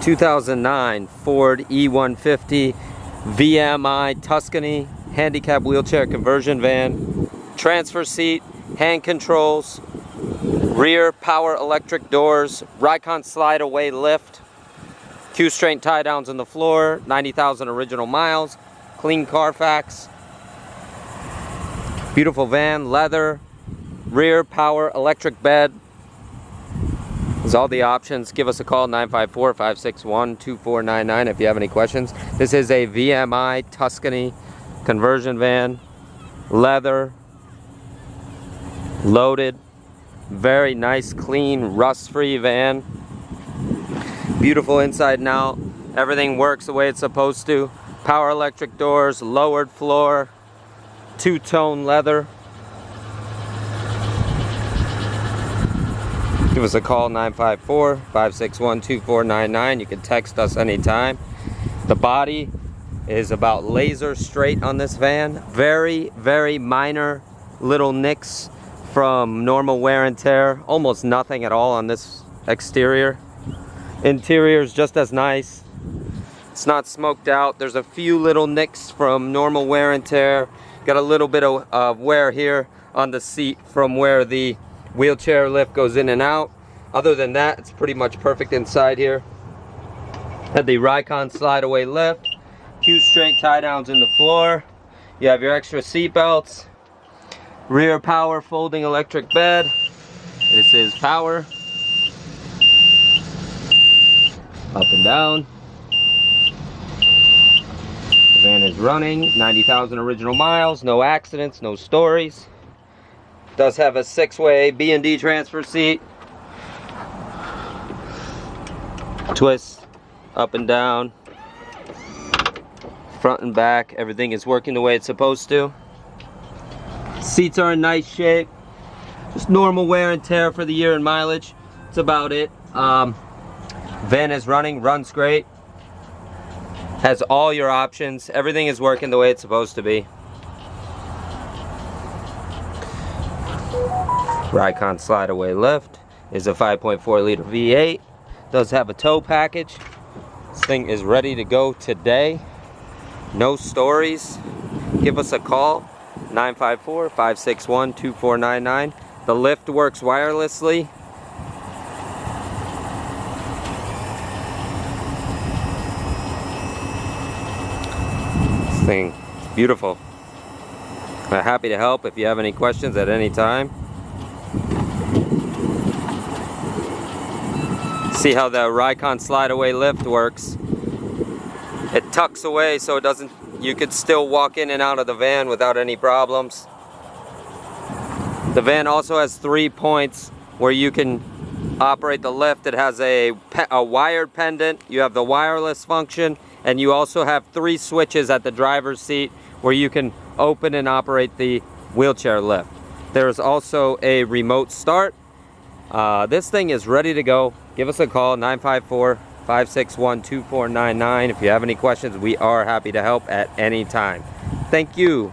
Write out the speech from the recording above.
2009 Ford E-150 VMI Tuscany Handicap wheelchair conversion van. Transfer seat, hand controls, rear power electric doors, Ricon slide away lift, Q-strength tie downs on the floor, 90,000 original miles, clean Carfax. Beautiful van, leather, rear power electric bed. There's all the options. Give us a call, 954-561-2499 if you have any questions. This is a VMI Tuscany conversion van, leather, loaded, very nice, clean, rust-free van. Beautiful inside and out. Everything works the way it's supposed to. Power electric doors, lowered floor, two-tone leather. Give us a call, 954-561-2499. You can text us anytime. The body is about laser straight on this van. Very, very minor little nicks from normal wear and tear. Almost nothing at all on this exterior. Interior is just as nice. It's not smoked out. There's a few little nicks from normal wear and tear. Got a little bit of wear here on the seat from where the wheelchair lift goes in and out. Other than that, it's pretty much perfect inside here. Had the Ricon slide away lift, Q-strength tie downs in the floor. You have your extra seat belts, rear power folding electric bed. This is power, up and down. The van is running, 90,000 original miles, no accidents, no stories. Does have a 6-way B&D transfer seat. Twist, up and down, front and back, everything is working the way it's supposed to. Seats are in nice shape. Just normal wear and tear for the year and mileage. That's about it. Van is running, runs great. Has all your options. Everything is working the way it's supposed to be. Ricon slide away lift is a 5.4 liter V8. Does have a tow package. This thing is ready to go today. No stories. Give us a call, 954-561-2499. The lift works wirelessly. This thing, beautiful. I'm happy to help if you have any questions at any time. See how the Ricon slide away lift works. It tucks away so it doesn't, you could still walk in and out of the van without any problems. The van also has 3 points where you can operate the lift. It has a wired pendant, you have the wireless function, and you also have 3 switches at the driver's seat where you can open and operate the wheelchair lift. There's also a remote start. This thing is ready to go. Give us a call, 954-561-2499. If you have any questions, we are happy to help at any time. Thank you.